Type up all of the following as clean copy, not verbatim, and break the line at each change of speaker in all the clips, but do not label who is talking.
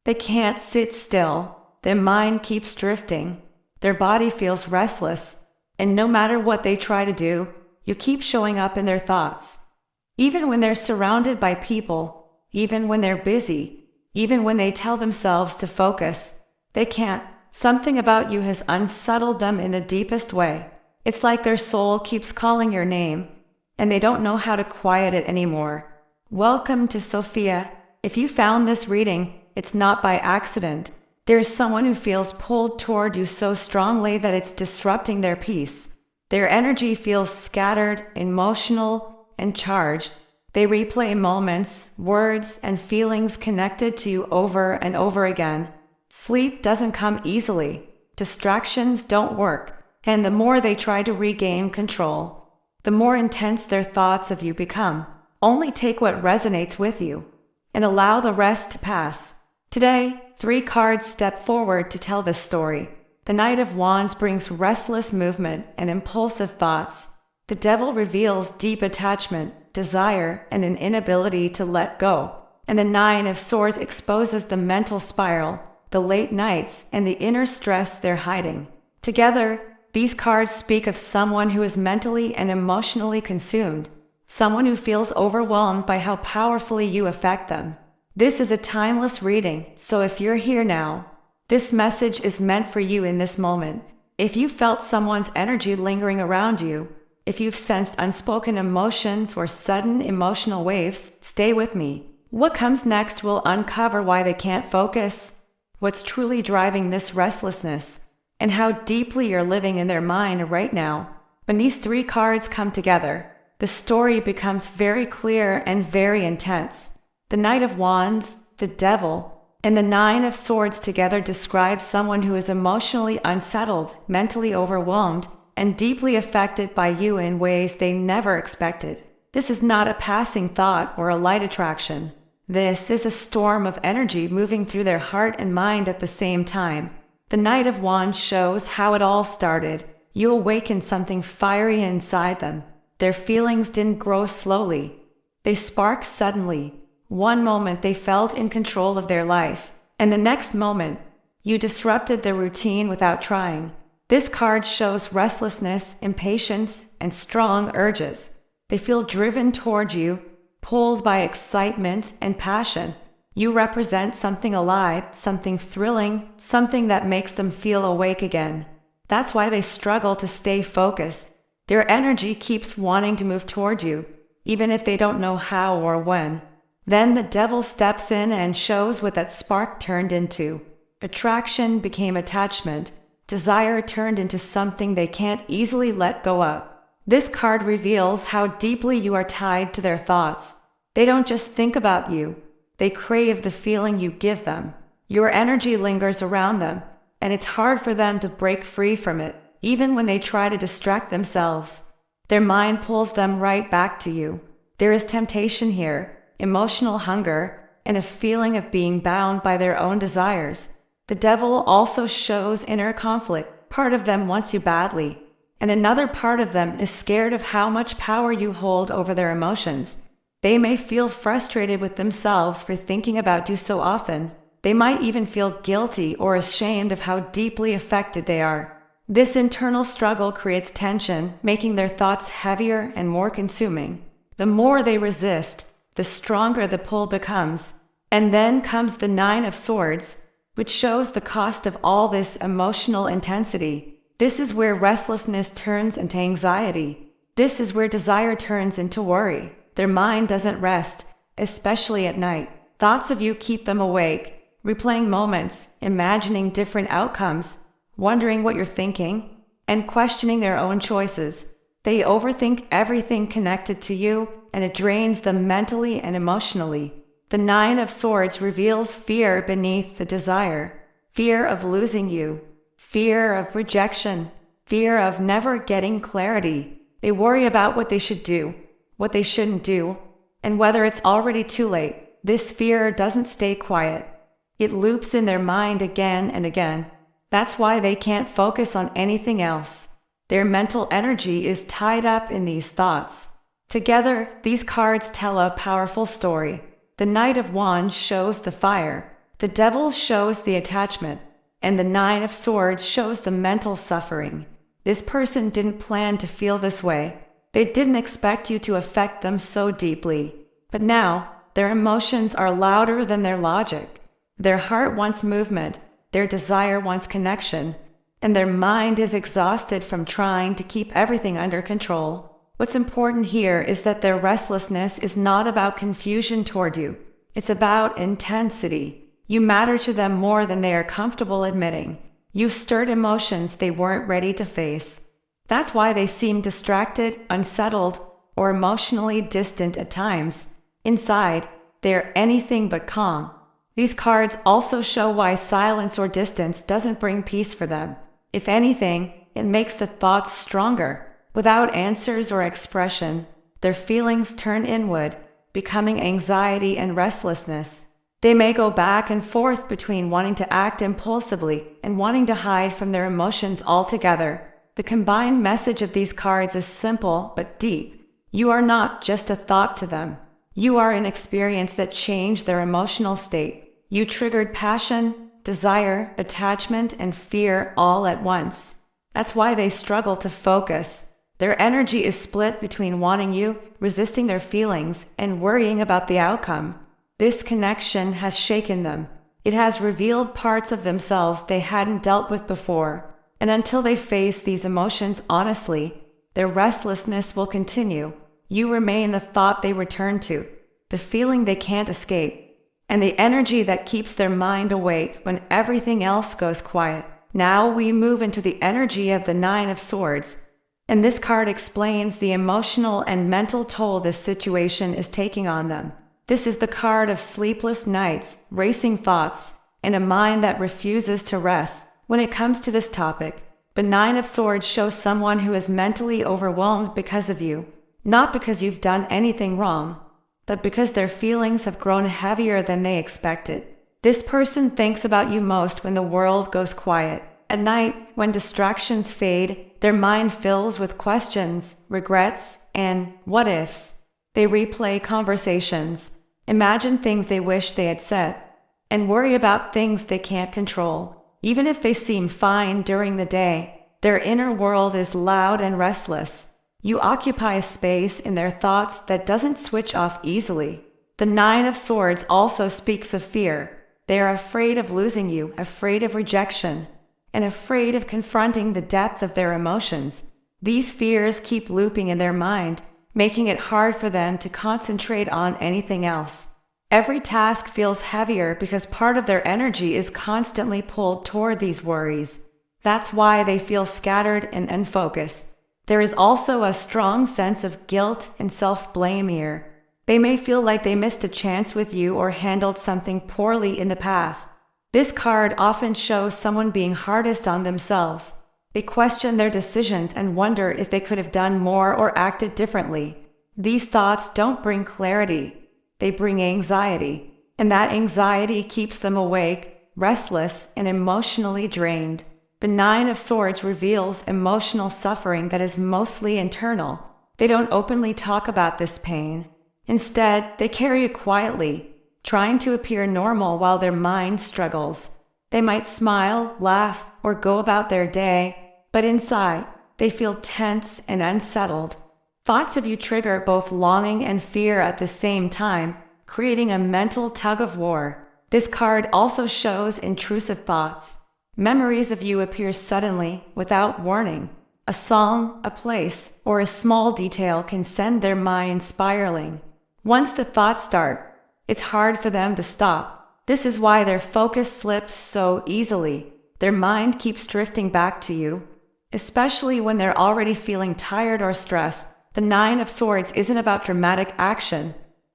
They can't sit still. Their mind keeps drifting. Their body feels restless. And no matter what they try to do, you keep showing up in their thoughts. Even when they're surrounded by people, even when they're busy, even when they tell themselves to focus, they can't. Something about you has unsettled them in the deepest way. It's like their soul keeps calling your name, and they don't know how to quiet it anymore. Welcome to Sophia. If you found this reading, it's not by accident. There's someone who feels pulled toward you so strongly that it's disrupting their peace. Their energy feels scattered, emotional, and charged. They replay moments, words, and feelings connected to you over and over again. Sleep doesn't come easily. Distractions don't work. And the more they try to regain control, the more intense their thoughts of you become. Only take what resonates with you, and allow the rest to pass. Today, 3 cards step forward to tell this story. The Knight of Wands brings restless movement and impulsive thoughts. The Devil reveals deep attachment, desire, and an inability to let go. And the Nine of Swords exposes the mental spiral, the late nights, and the inner stress they're hiding. Together, these cards speak of someone who is mentally and emotionally consumed, someone who feels overwhelmed by how powerfully you affect them. This is a timeless reading, so if you're here now, this message is meant for you in this moment. If you felt someone's energy lingering around you, if you've sensed unspoken emotions or sudden emotional waves, stay with me. What comes next will uncover why they can't focus, what's truly driving this restlessness, and how deeply you're living in their mind right now. When these 3 cards come together, the story becomes very clear and very intense. The Knight of Wands, the Devil, and the Nine of Swords together describe someone who is emotionally unsettled, mentally overwhelmed, and deeply affected by you in ways they never expected. This is not a passing thought or a light attraction. This is a storm of energy moving through their heart and mind at the same time. The Knight of Wands shows how it all started. You awakened something fiery inside them. Their feelings didn't grow slowly. They sparked suddenly. One moment they felt in control of their life, and the next moment, you disrupted their routine without trying. This card shows restlessness, impatience, and strong urges. They feel driven toward you, pulled by excitement and passion. You represent something alive, something thrilling, something that makes them feel awake again. That's why they struggle to stay focused. Their energy keeps wanting to move toward you, even if they don't know how or when. Then the Devil steps in and shows what that spark turned into. Attraction became attachment. Desire turned into something they can't easily let go of. This card reveals how deeply you are tied to their thoughts. They don't just think about you. They crave the feeling you give them. Your energy lingers around them, and it's hard for them to break free from it, even when they try to distract themselves. Their mind pulls them right back to you. There is temptation here, emotional hunger, and a feeling of being bound by their own desires. The Devil also shows inner conflict. Part of them wants you badly, and another part of them is scared of how much power you hold over their emotions. They may feel frustrated with themselves for thinking about you so often. They might even feel guilty or ashamed of how deeply affected they are. This internal struggle creates tension, making their thoughts heavier and more consuming. The more they resist, the stronger the pull becomes. And then comes the Nine of Swords, which shows the cost of all this emotional intensity. This is where restlessness turns into anxiety. This is where desire turns into worry. Their mind doesn't rest, especially at night. Thoughts of you keep them awake, replaying moments, imagining different outcomes, wondering what you're thinking, and questioning their own choices. They overthink everything connected to you, and it drains them mentally and emotionally. The Nine of Swords reveals fear beneath the desire. Fear of losing you. Fear of rejection. Fear of never getting clarity. They worry about what they should do, what they shouldn't do, and whether it's already too late. This fear doesn't stay quiet. It loops in their mind again and again. That's why they can't focus on anything else. Their mental energy is tied up in these thoughts. Together, these cards tell a powerful story. The Knight of Wands shows the fire. The Devil shows the attachment, and the Nine of Swords shows the mental suffering. This person didn't plan to feel this way. They didn't expect you to affect them so deeply. But now, their emotions are louder than their logic. Their heart wants movement, their desire wants connection, and their mind is exhausted from trying to keep everything under control. What's important here is that their restlessness is not about confusion toward you. It's about intensity. You matter to them more than they are comfortable admitting. You've stirred emotions they weren't ready to face. That's why they seem distracted, unsettled, or emotionally distant at times. Inside, they're anything but calm. These cards also show why silence or distance doesn't bring peace for them. If anything, it makes the thoughts stronger. Without answers or expression, their feelings turn inward, becoming anxiety and restlessness. They may go back and forth between wanting to act impulsively and wanting to hide from their emotions altogether. The combined message of these cards is simple but deep. You are not just a thought to them. You are an experience that changed their emotional state. You triggered passion, desire, attachment, and fear all at once. That's why they struggle to focus. Their energy is split between wanting you, resisting their feelings, and worrying about the outcome. This connection has shaken them. It has revealed parts of themselves they hadn't dealt with before. And until they face these emotions honestly, their restlessness will continue. You remain the thought they return to, the feeling they can't escape, and the energy that keeps their mind awake when everything else goes quiet. Now we move into the energy of the Nine of Swords, and this card explains the emotional and mental toll this situation is taking on them. This is the card of sleepless nights, racing thoughts, and a mind that refuses to rest. When it comes to this topic, the Nine of Swords shows someone who is mentally overwhelmed because of you, not because you've done anything wrong, but because their feelings have grown heavier than they expected. This person thinks about you most when the world goes quiet. At night, when distractions fade, their mind fills with questions, regrets, and what-ifs. They replay conversations, imagine things they wish they had said, and worry about things they can't control. Even if they seem fine during the day, their inner world is loud and restless. You occupy a space in their thoughts that doesn't switch off easily. The Nine of Swords also speaks of fear. They are afraid of losing you, afraid of rejection, and afraid of confronting the depth of their emotions. These fears keep looping in their mind, making it hard for them to concentrate on anything else. Every task feels heavier because part of their energy is constantly pulled toward these worries. That's why they feel scattered and unfocused. There is also a strong sense of guilt and self-blame here. They may feel like they missed a chance with you or handled something poorly in the past. This card often shows someone being hardest on themselves. They question their decisions and wonder if they could have done more or acted differently. These thoughts don't bring clarity. They bring anxiety, and that anxiety keeps them awake, restless, and emotionally drained. The Nine of Swords reveals emotional suffering that is mostly internal. They don't openly talk about this pain. Instead, they carry it quietly, trying to appear normal while their mind struggles. They might smile, laugh, or go about their day, but inside, they feel tense and unsettled. Thoughts of you trigger both longing and fear at the same time, creating a mental tug-of-war. This card also shows intrusive thoughts. Memories of you appear suddenly, without warning. A song, a place, or a small detail can send their mind spiraling. Once the thoughts start, it's hard for them to stop. This is why their focus slips so easily. Their mind keeps drifting back to you, especially when they're already feeling tired or stressed. The Nine of Swords isn't about dramatic action.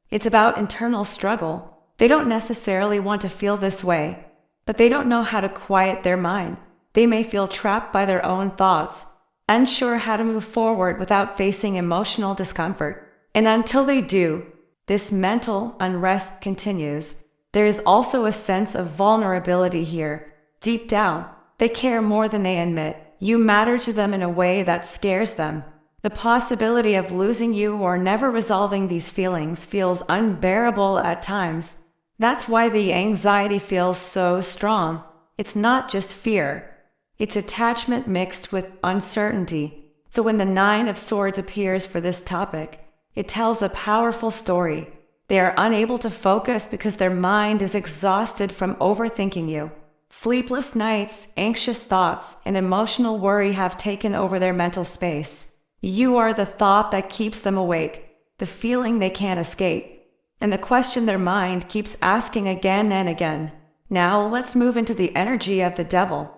It's about internal struggle. They don't necessarily want to feel this way, but they don't know how to quiet their mind. They may feel trapped by their own thoughts, unsure how to move forward without facing emotional discomfort. And until they do, this mental unrest continues. There is also a sense of vulnerability here. Deep down, they care more than they admit. You matter to them in a way that scares them. The possibility of losing you or never resolving these feelings feels unbearable at times. That's why the anxiety feels so strong. It's not just fear. It's attachment mixed with uncertainty. So when the Nine of Swords appears for this topic, it tells a powerful story. They are unable to focus because their mind is exhausted from overthinking you. Sleepless nights, anxious thoughts, and emotional worry have taken over their mental space. You are the thought that keeps them awake, the feeling they can't escape, and the question their mind keeps asking again and again. Now let's move into the energy of the devil,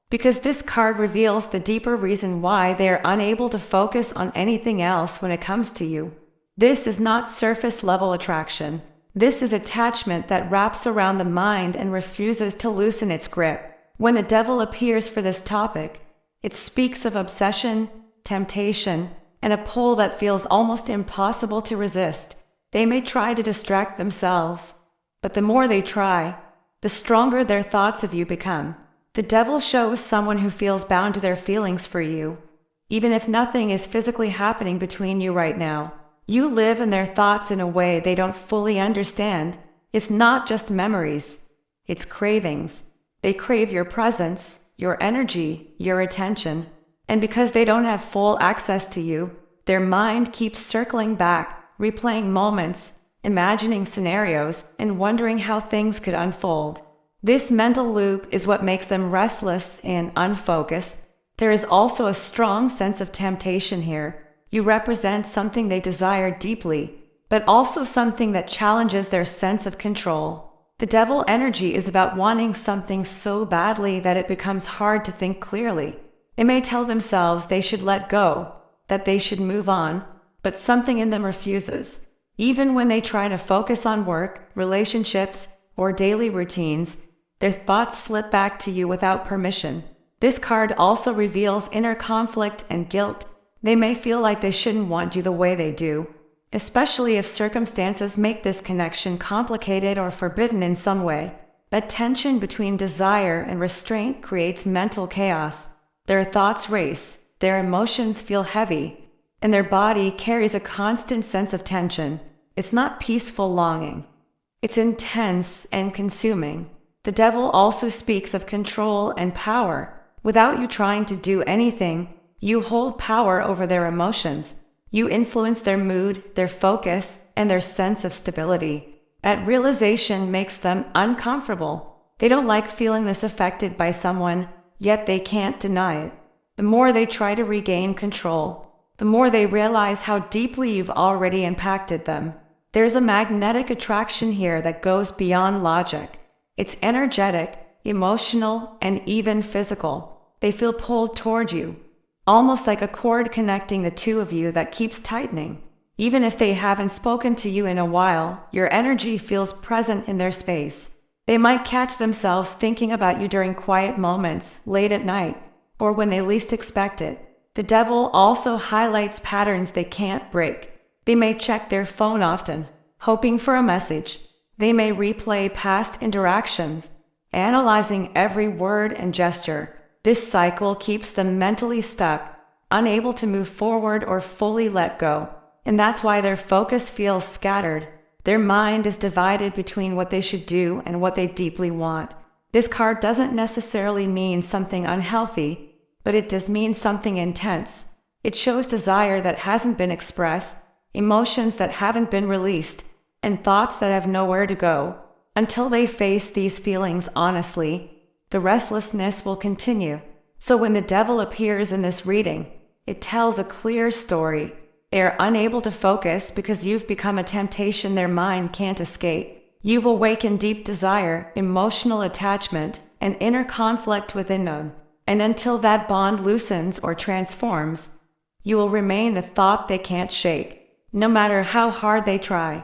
because this card reveals the deeper reason why they are unable to focus on anything else when it comes to you. This is not surface-level attraction. This is attachment that wraps around the mind and refuses to loosen its grip. When the devil appears for this topic, it speaks of obsession, temptation, and a pull that feels almost impossible to resist. They may try to distract themselves, but the more they try, the stronger their thoughts of you become. The devil shows someone who feels bound to their feelings for you, even if nothing is physically happening between you right now. You live in their thoughts in a way they don't fully understand. It's not just memories, it's cravings. They crave your presence, your energy, your attention. And because they don't have full access to you, their mind keeps circling back, replaying moments, imagining scenarios, and wondering how things could unfold. This mental loop is what makes them restless and unfocused. There is also a strong sense of temptation here. You represent something they desire deeply, but also something that challenges their sense of control. The devil energy is about wanting something so badly that it becomes hard to think clearly. They may tell themselves they should let go, that they should move on, but something in them refuses. Even when they try to focus on work, relationships, or daily routines, their thoughts slip back to you without permission. This card also reveals inner conflict and guilt. They may feel like they shouldn't want you the way they do, especially if circumstances make this connection complicated or forbidden in some way. That tension between desire and restraint creates mental chaos. Their thoughts race, their emotions feel heavy, and their body carries a constant sense of tension. It's not peaceful longing. It's intense and consuming. The devil also speaks of control and power. Without you trying to do anything, you hold power over their emotions. You influence their mood, their focus, and their sense of stability. That realization makes them uncomfortable. They don't like feeling this affected by someone, yet they can't deny it. The more they try to regain control, the more they realize how deeply you've already impacted them. There's a magnetic attraction here that goes beyond logic. It's energetic, emotional, and even physical. They feel pulled toward you, almost like a cord connecting the two of you that keeps tightening. Even if they haven't spoken to you in a while, your energy feels present in their space. They might catch themselves thinking about you during quiet moments, late at night, or when they least expect it. The devil also highlights patterns they can't break. They may check their phone often, hoping for a message. They may replay past interactions, analyzing every word and gesture. This cycle keeps them mentally stuck, unable to move forward or fully let go. And that's why their focus feels scattered. Their mind is divided between what they should do and what they deeply want. This card doesn't necessarily mean something unhealthy, but it does mean something intense. It shows desire that hasn't been expressed, emotions that haven't been released, and thoughts that have nowhere to go. Until they face these feelings honestly, the restlessness will continue. So when the devil appears in this reading, it tells a clear story. They are unable to focus because you've become a temptation their mind can't escape. You've awakened deep desire, emotional attachment, and inner conflict within them. And until that bond loosens or transforms, you will remain the thought they can't shake, no matter how hard they try.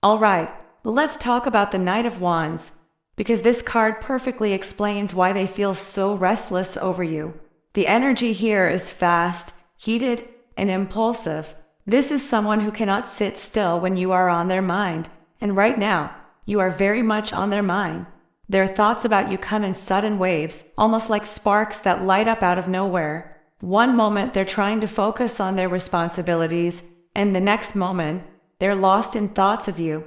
All right, let's talk about the Knight of Wands, because this card perfectly explains why they feel so restless over you. The energy here is fast, heated, and impulsive. This is someone who cannot sit still when you are on their mind, and right now, you are very much on their mind. Their thoughts about you come in sudden waves, almost like sparks that light up out of nowhere. One moment they're trying to focus on their responsibilities, and the next moment, they're lost in thoughts of you.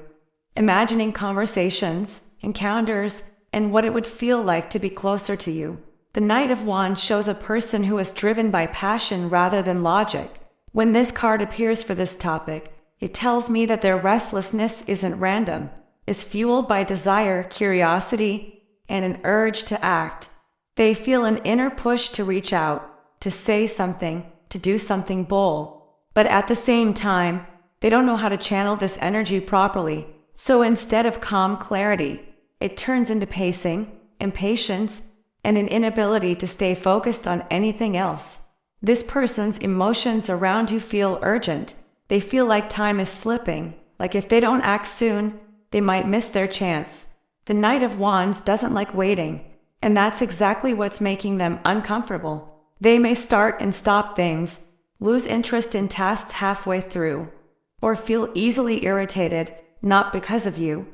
imagining conversations, encounters, and what it would feel like to be closer to you. The Knight of Wands shows a person who is driven by passion rather than logic. When this card appears for this topic, it tells me that their restlessness isn't random, is fueled by desire, curiosity, and an urge to act. They feel an inner push to reach out, to say something, to do something bold. But at the same time, they don't know how to channel this energy properly. So instead of calm clarity, it turns into pacing, impatience, and an inability to stay focused on anything else. This person's emotions around you feel urgent. They feel like time is slipping, like if they don't act soon, they might miss their chance. The Knight of Wands doesn't like waiting, and that's exactly what's making them uncomfortable. They may start and stop things, lose interest in tasks halfway through, or feel easily irritated, not because of you,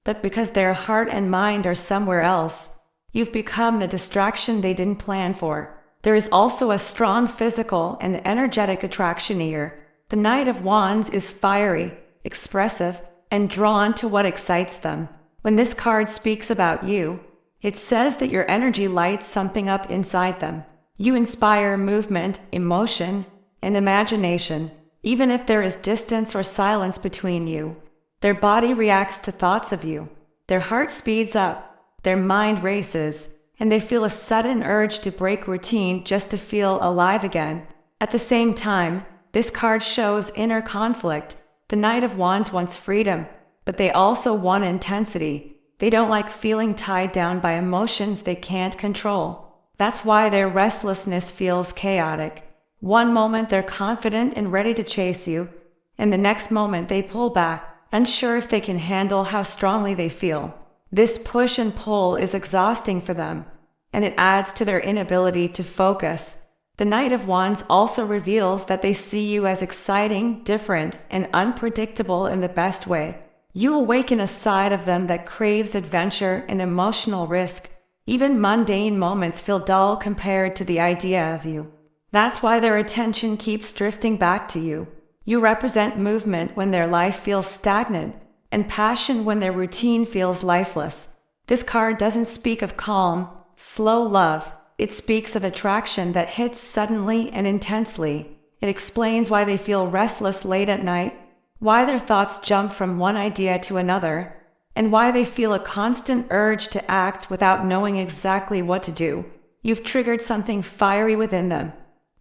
but because their heart and mind are somewhere else. You've become the distraction they didn't plan for. There is also a strong physical and energetic attraction here. The Knight of Wands is fiery, expressive, and drawn to what excites them. When this card speaks about you, it says that your energy lights something up inside them. You inspire movement, emotion, and imagination, even if there is distance or silence between you. Their body reacts to thoughts of you. Their heart speeds up, their mind races, and they feel a sudden urge to break routine just to feel alive again. At the same time, this card shows inner conflict. The Knight of Wands wants freedom, but they also want intensity. They don't like feeling tied down by emotions they can't control. That's why their restlessness feels chaotic. One moment they're confident and ready to chase you, and the next moment they pull back, unsure if they can handle how strongly they feel. This push and pull is exhausting for them, and it adds to their inability to focus. The Knight of Wands also reveals that they see you as exciting, different, and unpredictable in the best way. You awaken a side of them that craves adventure and emotional risk. Even mundane moments feel dull compared to the idea of you. That's why their attention keeps drifting back to you. You represent movement when their life feels stagnant, and passion when their routine feels lifeless. This card doesn't speak of calm, slow love. It speaks of attraction that hits suddenly and intensely. It explains why they feel restless late at night, why their thoughts jump from one idea to another, and why they feel a constant urge to act without knowing exactly what to do. You've triggered something fiery within them,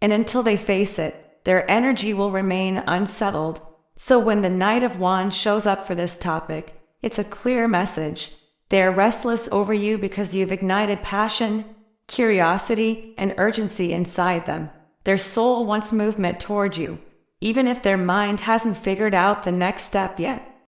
and until they face it, their energy will remain unsettled. So when the Knight of Wands shows up for this topic, it's a clear message. They are restless over you because you've ignited passion, curiosity, and urgency inside them. Their soul wants movement toward you, even if their mind hasn't figured out the next step yet.